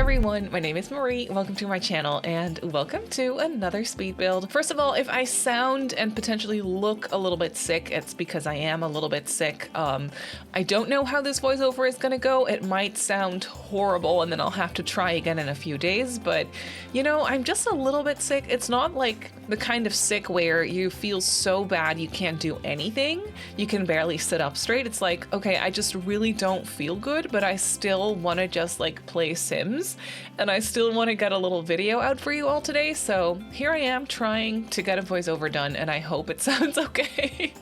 everyone, my name is Marie, welcome to my channel, and welcome to another speed build. First of all, if I sound and potentially look a little bit sick, it's because I am a little bit sick. I don't know how this voiceover is gonna go. It might sound horrible and then I'll have to try again in a few days, but you know, I'm just a little bit sick. It's not like the kind of sick where you feel so bad you can't do anything. You can barely sit up straight. It's like, okay, I just really don't feel good, but I still want to just like play Sims and I still want to get a little video out for you all today. So here I am trying to get a voiceover done and I hope it sounds okay.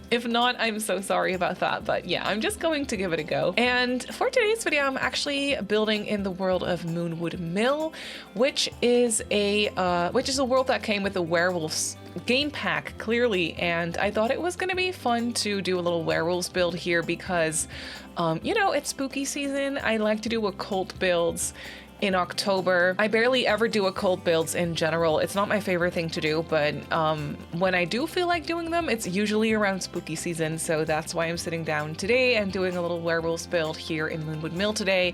If not, I'm so sorry about that, but yeah, I'm just going to give it a go. And for today's video, I'm actually building in the world of Moonwood Mill, which is a world that came with the Werewolf's game pack, clearly, and I thought it was going to be fun to do a little werewolves build here because, you know, it's spooky season. I like to do occult builds in October. I barely ever do occult builds in general. It's not my favorite thing to do, but when I do feel like doing them, it's usually around spooky season, so that's why I'm sitting down today and doing a little werewolves build here in Moonwood Mill today.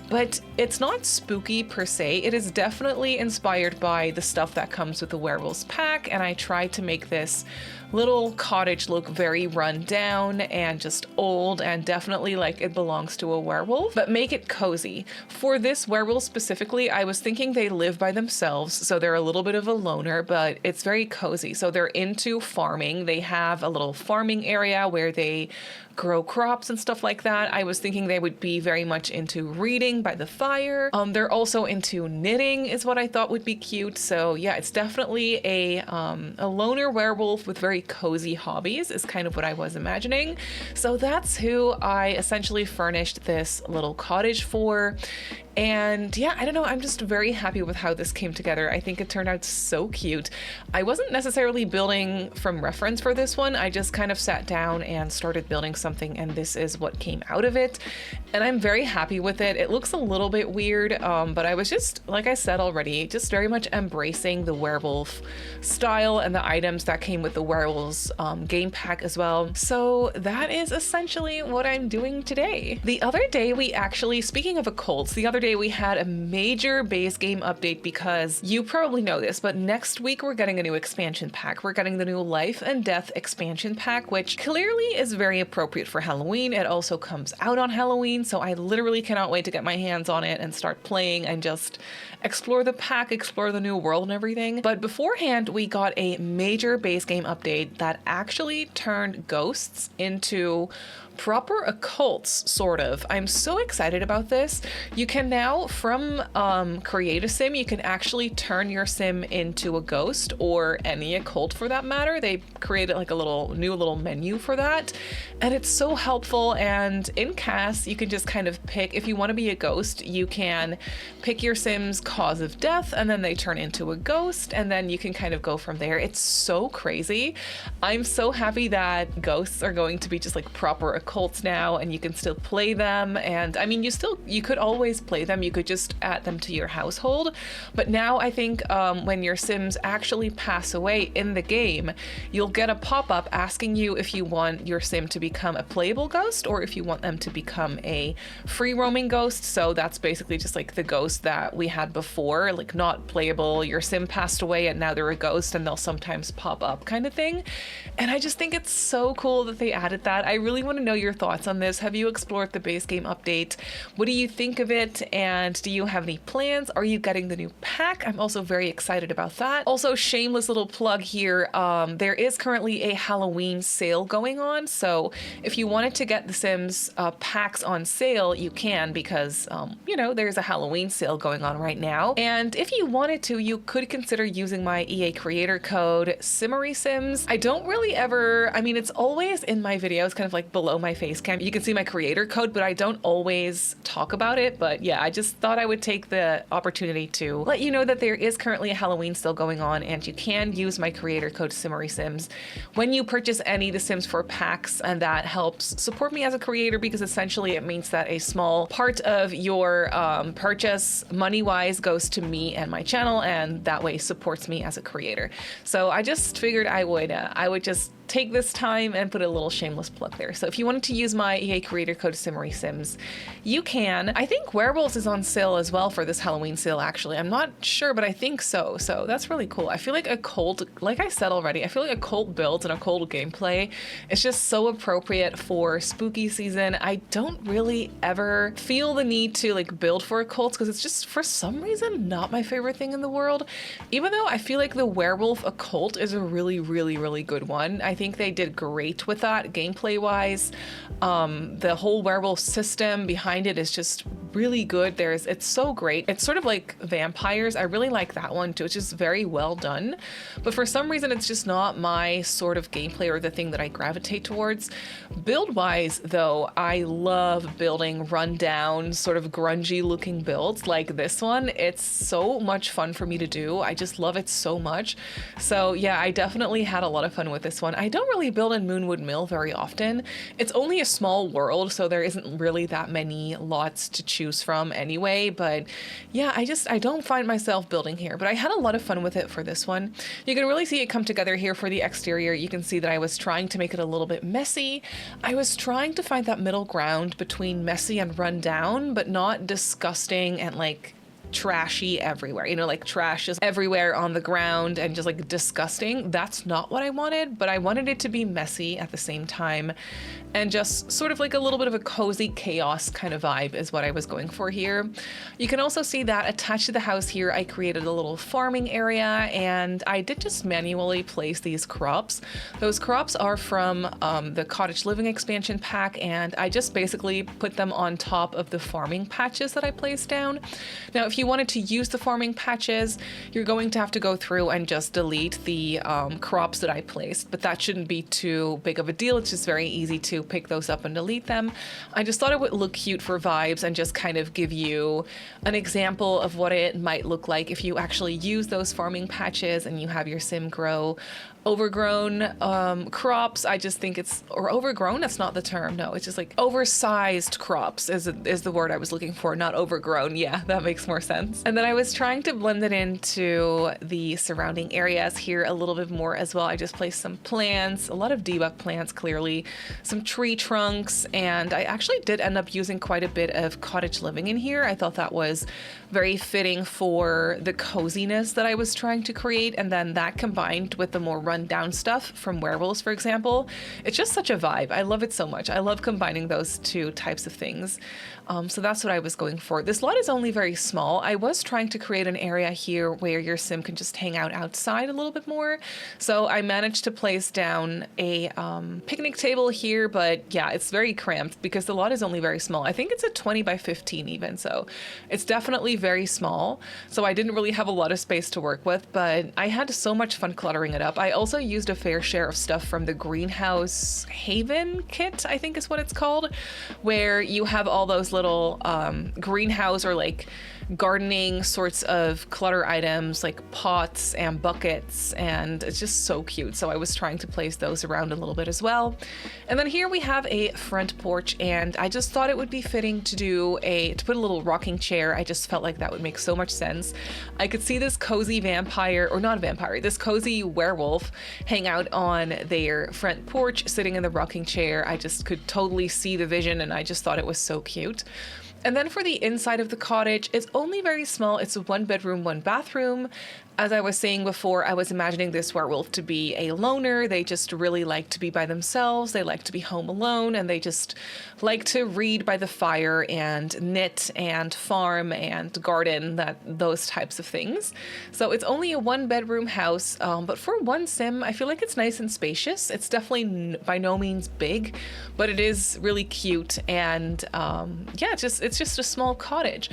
But it's not spooky per se. It is definitely inspired by the stuff that comes with the werewolves pack, and I tried to make this little cottage look very run down and just old and definitely like it belongs to a werewolf, but make it cozy. For this werewolf specifically, I was thinking they live by themselves, so they're a little bit of a loner, but it's very cozy. So they're into farming. They have a little farming area where they grow crops and stuff like that. I was thinking they would be very much into reading by the fire. They're also into knitting is what I thought would be cute. So yeah, it's definitely a loner werewolf with very cozy hobbies is kind of what I was imagining. So that's who I essentially furnished this little cottage for. And yeah, I don't know, I'm just very happy with how this came together. I think it turned out so cute. I wasn't necessarily building from reference for this one. I just kind of sat down and started building something, and this is what came out of it. And I'm very happy with it. It looks a little bit weird, but I was just, like I said already, just very much embracing the werewolf style and the items that came with the werewolves game pack as well. So that is essentially what I'm doing today. The other day we actually, speaking of occults, the other day we had a major base game update because you probably know this, but next week we're getting a new expansion pack. We're getting the new Life and Death expansion pack, which clearly is very appropriate for Halloween. It also comes out on Halloween, so I literally cannot wait to get my hands on it and start playing and just explore the pack, explore the new world and everything. But beforehand, we got a major base game update that actually turned ghosts into proper occults, sort of. I'm so excited about this. You can now, from create a sim, you can actually turn your sim into a ghost or any occult for that matter. They created like a new little menu for that, and it's so helpful. And in CAS, you can just kind of pick, if you want to be a ghost, you can pick your sim's cause of death and then they turn into a ghost, and then you can kind of go from there. It's so crazy. I'm so happy that ghosts are going to be just like proper occults now, and you can still play them. And I mean, you could always play them. You could just add them to your household. But now I think when your sims actually pass away in the game, you'll get a pop-up asking you if you want your sim to become a playable ghost or if you want them to become a free roaming ghost. So that's basically just like the ghost that we had before, like not playable. Your sim passed away and now they're a ghost and they'll sometimes pop up kind of thing. And I just think it's so cool that they added that. I really want to know your thoughts on this. Have you explored the base game update? What do you think of it? And do you have any plans? Are you getting the new pack? I'm also very excited about that. Also, shameless little plug here. There is currently a Halloween sale going on. So if you wanted to get the Sims packs on sale, you can, because, you know, there's a Halloween sale going on right now. And if you wanted to, you could consider using my EA creator code Simmary Sims. I don't really ever, I mean, it's always in my videos, kind of like below my face cam. You can see my creator code, but I don't always talk about it. But yeah, I just thought I would take the opportunity to let you know that there is currently a Halloween sale going on, and you can use my creator code Simmary Sims when you purchase any of the Sims 4 packs, and that helps support me as a creator because essentially it means that a small part of your purchase money-wise goes to me and my channel, and that way supports me as a creator. So I just figured I would just take this time and put a little shameless plug there. So if you want wanted to use my EA creator code Simmary Sims, you can. I think Werewolves is on sale as well for this Halloween sale, actually. I'm not sure, but I think so. So that's really cool. I feel like a cult, like I said already, I feel like a cult build and a cult gameplay is just so appropriate for spooky season. I don't really ever feel the need to like build for a cult because it's just for some reason not my favorite thing in the world. Even though I feel like the Werewolf occult is a really, really, really good one. I think they did great with that gameplay wise. The whole werewolf system behind it is just really good. It's so great. It's sort of like vampires. I really like that one too. It's just very well done. But for some reason, it's just not my sort of gameplay or the thing that I gravitate towards. Build wise though, I love building rundown, sort of grungy looking builds like this one. It's so much fun for me to do. I just love it so much. So yeah, I definitely had a lot of fun with this one. I don't really build in Moonwood Mill very often. It's only a small world, so there isn't really that many lots to choose from anyway. But yeah, I don't find myself building here, but I had a lot of fun with it for this one. You can really see it come together here for the exterior. You can see that I was trying to make it a little bit messy. I was trying to find that middle ground between messy and run down, but not disgusting and like trashy everywhere. You know, like trash is everywhere on the ground and just like disgusting. That's not what I wanted, but I wanted it to be messy at the same time and just sort of like a little bit of a cozy chaos kind of vibe is what I was going for here. You can also see that attached to the house here, I created a little farming area and I did just manually place these crops. Those crops are from the Cottage Living expansion pack, and I just basically put them on top of the farming patches that I placed down. Now, if you wanted to use the farming patches, you're going to have to go through and just delete the crops that I placed, but that shouldn't be too big of a deal. It's just very easy to pick those up and delete them. I just thought it would look cute for vibes and just kind of give you an example of what it might look like if you actually use those farming patches and you have your sim grow overgrown crops. I just think or overgrown, that's not the term. No, it's just like oversized crops is the word I was looking for, not overgrown. Yeah, that makes more sense. And then I was trying to blend it into the surrounding areas here a little bit more as well. I just placed some plants, a lot of debug plants, clearly, some tree trunks, and I actually did end up using quite a bit of Cottage Living in here. I thought that was very fitting for the coziness that I was trying to create, and then that combined with the more rundown stuff from Werewolves, for example, it's just such a vibe. I love it so much. I love combining those two types of things. So that's what I was going for. This lot is only very small. I was trying to create an area here where your sim can just hang out outside a little bit more. So I managed to place down a picnic table here, but yeah, it's very cramped because the lot is only very small. I think it's a 20 by 15 even, so it's definitely very small. So I didn't really have a lot of space to work with, but I had so much fun cluttering it up. I also used a fair share of stuff from the Greenhouse Haven kit, I think is what it's called, where you have all those little greenhouse or like gardening sorts of clutter items like pots and buckets, and it's just so cute. So I was trying to place those around a little bit as well. And then here we have a front porch, and I just thought it would be fitting to put a little rocking chair. I just felt like that would make so much sense. I could see this cozy vampire, or not a vampire, this cozy werewolf hang out on their front porch sitting in the rocking chair. I just could totally see the vision, and I just thought it was so cute. And then for the inside of the cottage, it's only very small. It's a 1-bedroom, 1-bathroom. As I was saying before, I was imagining this werewolf to be a loner. They just really like to be by themselves. They like to be home alone, and they just like to read by the fire and knit and farm and garden, those types of things. So it's only a 1-bedroom house, but for one sim, I feel like it's nice and spacious. It's definitely by no means big, but it is really cute. And yeah, it's just a small cottage.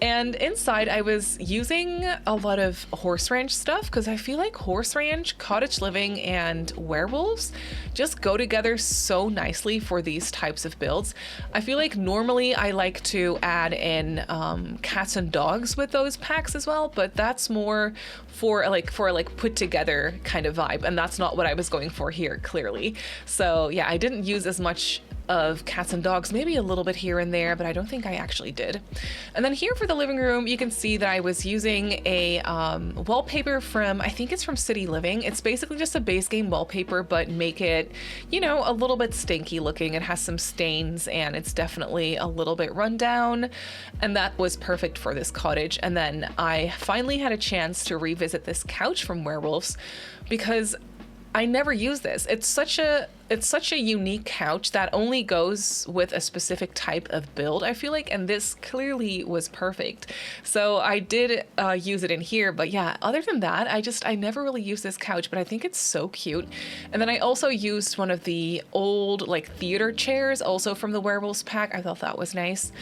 And inside I was using a lot of horse ranch stuff because I feel like horse ranch, cottage living, and werewolves just go together so nicely for these types of builds. I feel like normally I like to add in cats and dogs with those packs as well, but that's more for a put together kind of vibe, and that's not what I was going for here, clearly. So yeah, I didn't use as much of cats and dogs, maybe a little bit here and there, but I don't think I actually did. And then here for the living room, you can see that I was using a wallpaper from, I think it's from City Living. It's basically just a base game wallpaper, but make it, you know, a little bit stinky looking. It has some stains and it's definitely a little bit run down. And that was perfect for this cottage. And then I finally had a chance to revisit this couch from Werewolves because I never use this. It's such a unique couch that only goes with a specific type of build, I feel like, and this clearly was perfect. So I did use it in here, but yeah, other than that, I never really used this couch, but I think it's so cute. And then I also used one of the old like theater chairs, also from the Werewolves pack. I thought that was nice.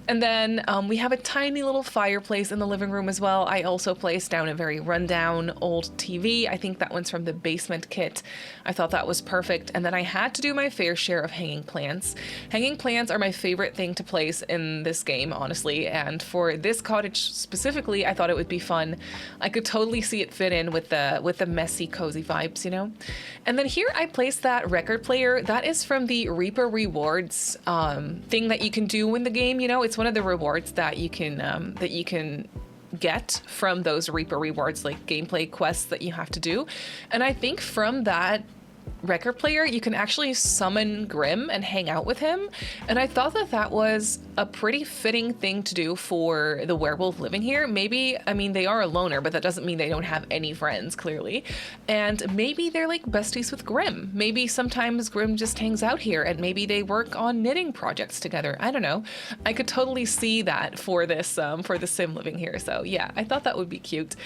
And then we have a tiny little fireplace in the living room as well. I also placed down a very rundown old TV. I think that one's from the basement kit. I thought that was perfect. And then I had to do my fair share of hanging plants. Hanging plants are my favorite thing to place in this game, honestly. And for this cottage specifically, I thought it would be fun. I could totally see it fit in with the messy, cozy vibes, you know? And then here I placed that record player. That is from the Reaper Rewards thing that you can do in the game, you know? It's one of the rewards that you can get from those Reaper rewards, like gameplay quests that you have to do. And I think from that record player you can actually summon Grimm and hang out with him, and I thought that that was a pretty fitting thing to do for the werewolf living here. Maybe, I mean, they are a loner, but that doesn't mean they don't have any friends, clearly, and maybe they're like besties with Grimm. Maybe sometimes Grimm just hangs out here and maybe they work on knitting projects together. I don't know. I could totally see that for this for the sim living here. So yeah, I thought that would be cute.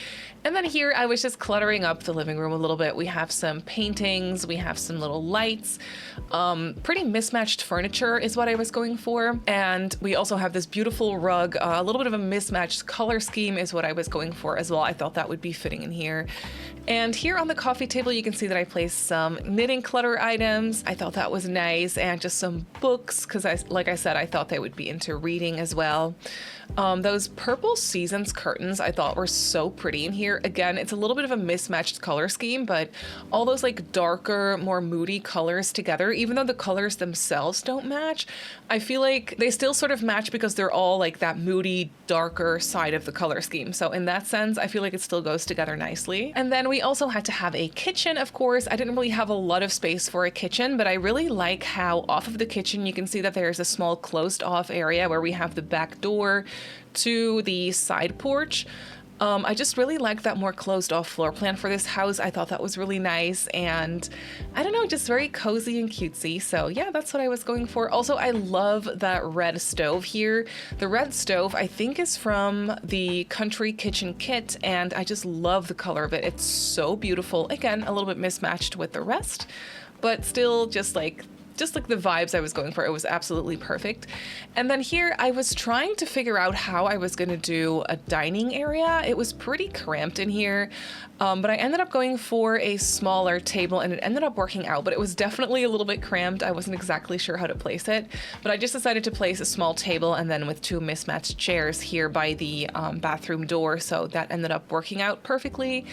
And then here I was just cluttering up the living room a little bit. We have some paintings, we have some little lights, pretty mismatched furniture is what I was going for. And we also have this beautiful rug, a little bit of a mismatched color scheme is what I was going for as well. I thought that would be fitting in here. And here on the coffee table, you can see that I placed some knitting clutter items. I thought that was nice, and just some books, because like I said, I thought they would be into reading as well. Those purple seasons curtains I thought were so pretty in here. Again, it's a little bit of a mismatched color scheme, but all those like darker, more moody colors together, even though the colors themselves don't match, I feel like they still sort of match because they're all like that moody, darker side of the color scheme. So in that sense, I feel like it still goes together nicely. And then we also had to have a kitchen, of course. I didn't really have a lot of space for a kitchen, but I really like how off of the kitchen, you can see that there's a small closed off area where we have the back door to the side porch. I just really like that more closed off floor plan for this house. I thought that was really nice, and I don't know, just very cozy and cutesy. So yeah, that's what I was going for. Also, I love that red stove here. The red stove I think is from the Country Kitchen kit, and I just love the color of it. It's so beautiful. Again, a little bit mismatched with the rest, but still just like the vibes I was going for. It was absolutely perfect. And then here I was trying to figure out how I was going to do a dining area. It was pretty cramped in here, but I ended up going for a smaller table, and it ended up working out, but it was definitely a little bit cramped. I wasn't exactly sure how to place it, but I just decided to place a small table and then with two mismatched chairs here by the bathroom door, so that ended up working out perfectly.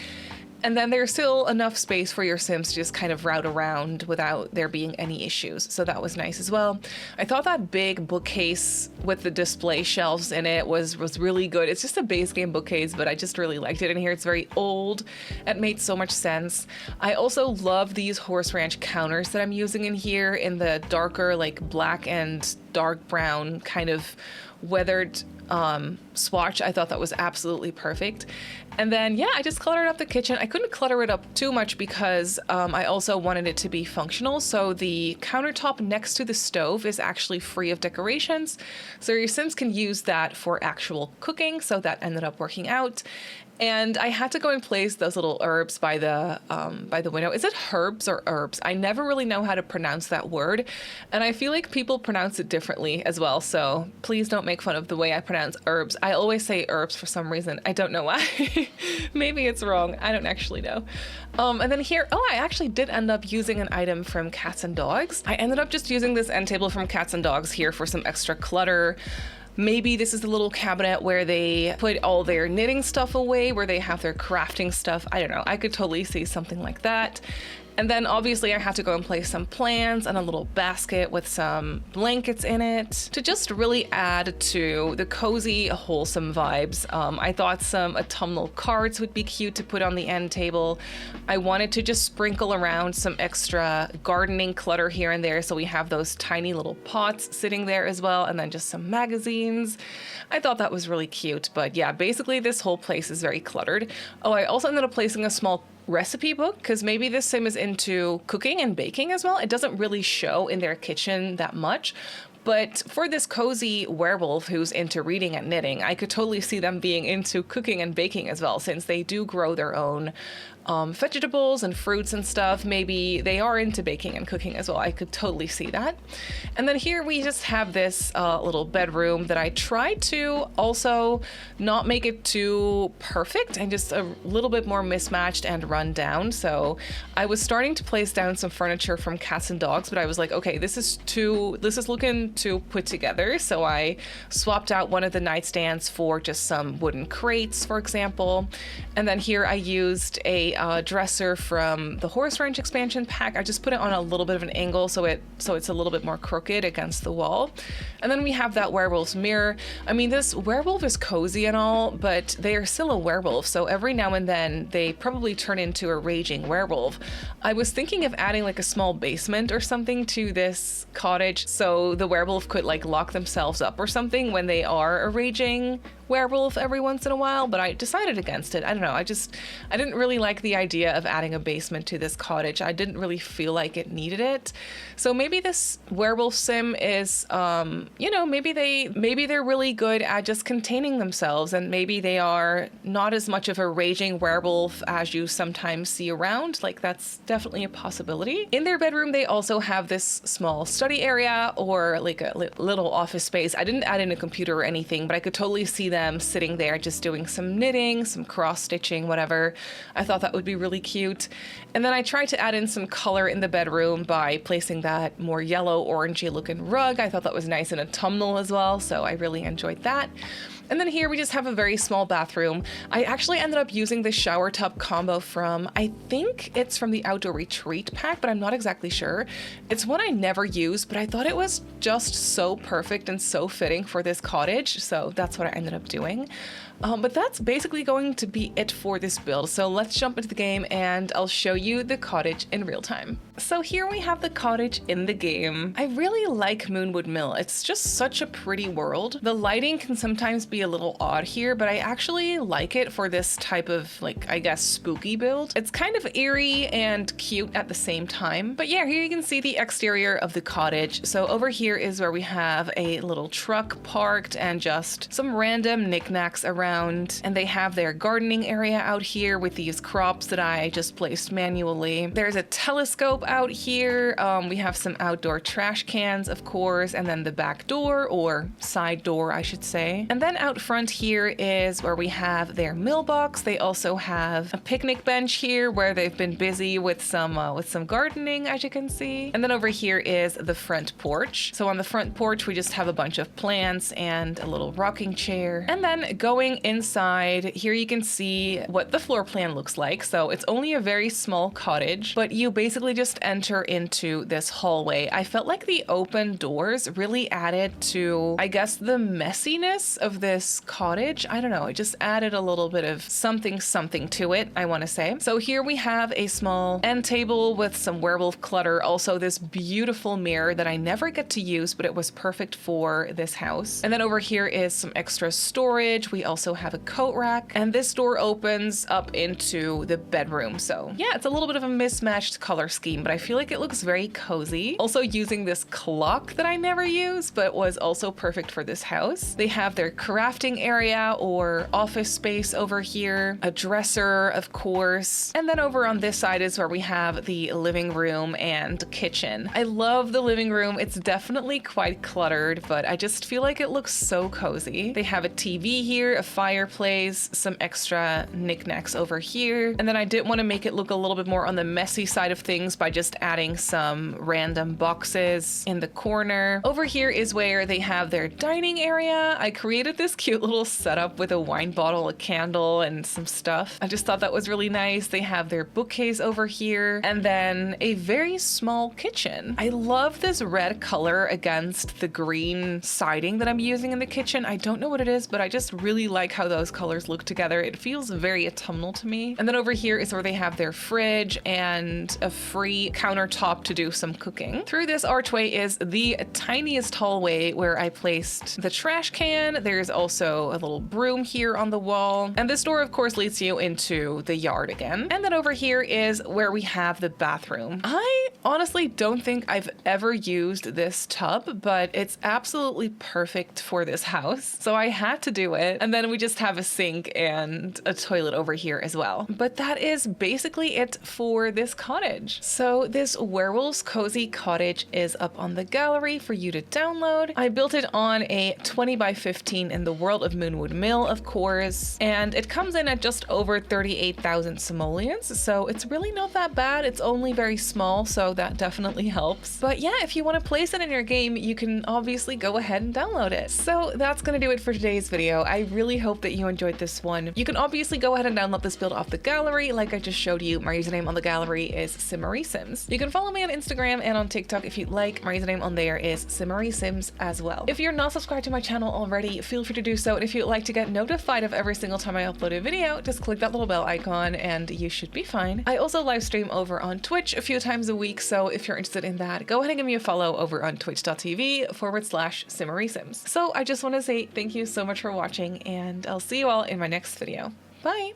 And then there's still enough space for your Sims to just kind of route around without there being any issues. So that was nice as well. I thought that big bookcase with the display shelves in it was really good. It's just a base game bookcase, but I just really liked it in here. It's very old. It made so much sense. I also love these Horse Ranch counters that I'm using in here in the darker, like black and dark brown kind of weathered swatch. I thought that was absolutely perfect. And then, yeah, I just cluttered up the kitchen. I couldn't clutter it up too much because I also wanted it to be functional. So the countertop next to the stove is actually free of decorations. So your Sims can use that for actual cooking. So that ended up working out. And I had to go and place those little herbs by the window. Is it herbs or herbs? I never really know how to pronounce that word. And I feel like people pronounce it differently as well. So please don't make fun of the way I pronounce herbs. I always say herbs for some reason. I don't know why. Maybe it's wrong. I don't actually know. And then here, I actually did end up using an item from Cats and Dogs. I ended up just using this end table from Cats and Dogs here for some extra clutter. Maybe this is the little cabinet where they put all their knitting stuff away, where they have their crafting stuff. I don't know. I could totally see something like that. And then obviously I had to go and place some plants and a little basket with some blankets in it to just really add to the cozy, wholesome vibes. I thought some autumnal cards would be cute to put on the end table. I wanted to just sprinkle around some extra gardening clutter here and there, so we have those tiny little pots sitting there as well, and then just some magazines. I thought that was really cute, but yeah, basically this whole place is very cluttered. Oh, I also ended up placing a small recipe book because maybe this sim is into cooking and baking as well. It doesn't really show in their kitchen that much. But for this cozy werewolf who's into reading and knitting, I could totally see them being into cooking and baking as well, since they do grow their own vegetables and fruits and stuff. Maybe they are into baking and cooking as well. I could totally see that. And then here we just have this little bedroom that I tried to also not make it too perfect and just a little bit more mismatched and run down. So I was starting to place down some furniture from cats and dogs, but I was like, okay, this is looking too put together. So I swapped out one of the nightstands for just some wooden crates, for example. And then here I used a dresser from the Horse Ranch expansion pack. I just put it on a little bit of an angle so it's a little bit more crooked against the wall. And then we have that werewolf's mirror. I mean, this werewolf is cozy and all, but they are still a werewolf, so every now and then they probably turn into a raging werewolf. I was thinking of adding like a small basement or something to this cottage so the werewolf could like lock themselves up or something when they are a raging werewolf every once in a while, but I decided against it. I don't know. I didn't really like the idea of adding a basement to this cottage. I didn't really feel like it needed it. So maybe this werewolf sim is, maybe they're really good at just containing themselves, and maybe they are not as much of a raging werewolf as you sometimes see around. Like, that's definitely a possibility. In their bedroom, they also have this small study area or like a little office space. I didn't add in a computer or anything, but I could totally see them sitting there just doing some knitting, some cross stitching, whatever. I thought that would be really cute. And then I tried to add in some color in the bedroom by placing that more yellow orangey looking rug. I thought that was nice and autumnal as well, so I really enjoyed that. And then here we just have a very small bathroom. I actually ended up using the shower tub combo from, I think it's from the Outdoor Retreat pack, but I'm not exactly sure. It's one I never used, but I thought it was just so perfect and so fitting for this cottage, so that's what I ended up doing. But that's basically going to be it for this build. So let's jump into the game and I'll show you the cottage in real time. So here we have the cottage in the game. I really like Moonwood Mill. It's just such a pretty world. The lighting can sometimes be a little odd here, but I actually like it for this type of, like, I guess, spooky build. It's kind of eerie and cute at the same time. But yeah, here you can see the exterior of the cottage. So over here is where we have a little truck parked and just some random knickknacks around. And they have their gardening area out here with these crops that I just placed manually. There's a telescope out here. We have some outdoor trash cans, of course, and then the back door, or side door, I should say. And then out front here is where we have their mailbox. They also have a picnic bench here where they've been busy with some gardening, as you can see. And then over here is the front porch. So on the front porch, we just have a bunch of plants and a little rocking chair. And then going inside, here you can see what the floor plan looks like. So it's only a very small cottage, but you basically just enter into this hallway. I felt like the open doors really added to, I guess, the messiness of this cottage. I don't know, it just added a little bit of something to it, I want to say. So here we have a small end table with some werewolf clutter. Also this beautiful mirror that I never get to use, but it was perfect for this house. And then over here is some extra storage. We also have a coat rack, and this door opens up into the bedroom. So yeah, it's a little bit of a mismatched color scheme, but I feel like it looks very cozy. Also using this clock that I never use, but was also perfect for this house. They have their crafting area or office space over here, a dresser, of course. And then over on this side is where we have the living room and kitchen. I love the living room. It's definitely quite cluttered, but I just feel like it looks so cozy. They have a TV here, a fireplace, some extra knickknacks over here. And then I did want to make it look a little bit more on the messy side of things by just adding some random boxes in the corner. Over here is where they have their dining area. I created this this cute little setup with a wine bottle, a candle, and some stuff. I just thought that was really nice. They have their bookcase over here, and then a very small kitchen. I love this red color against the green siding that I'm using in the kitchen. I don't know what it is, but I just really like how those colors look together. It feels very autumnal to me. And then over here is where they have their fridge and a free countertop to do some cooking. Through this archway is the tiniest hallway where I placed the trash can. There's also a little broom here on the wall. And this door, of course, leads you into the yard again. And then over here is where we have the bathroom. I honestly don't think I've ever used this tub, but it's absolutely perfect for this house. So I had to do it. And then we just have a sink and a toilet over here as well. But that is basically it for this cottage. So this Werewolf's Cozy Cottage is up on the gallery for you to download. I built it on a 20 by 15 in the world of Moonwood Mill, of course, and it comes in at just over 38,000 simoleons, so it's really not that bad. It's only very small, so that definitely helps. But yeah, if you want to place it in your game, you can obviously go ahead and download it. So that's going to do it for today's video. I really hope that you enjoyed this one. You can obviously go ahead and download this build off the gallery, like I just showed you. My username on the gallery is Simmary Sims. You can follow me on Instagram and on TikTok if you'd like. My username on there is Simmary Sims as well. If you're not subscribed to my channel already, feel free to do so. And if you'd like to get notified of every single time I upload a video, just click that little bell icon and you should be fine. I also live stream over on Twitch a few times a week, so if you're interested in that, go ahead and give me a follow over on twitch.tv/SimmerySims. So I just want to say thank you so much for watching, and I'll see you all in my next video. Bye!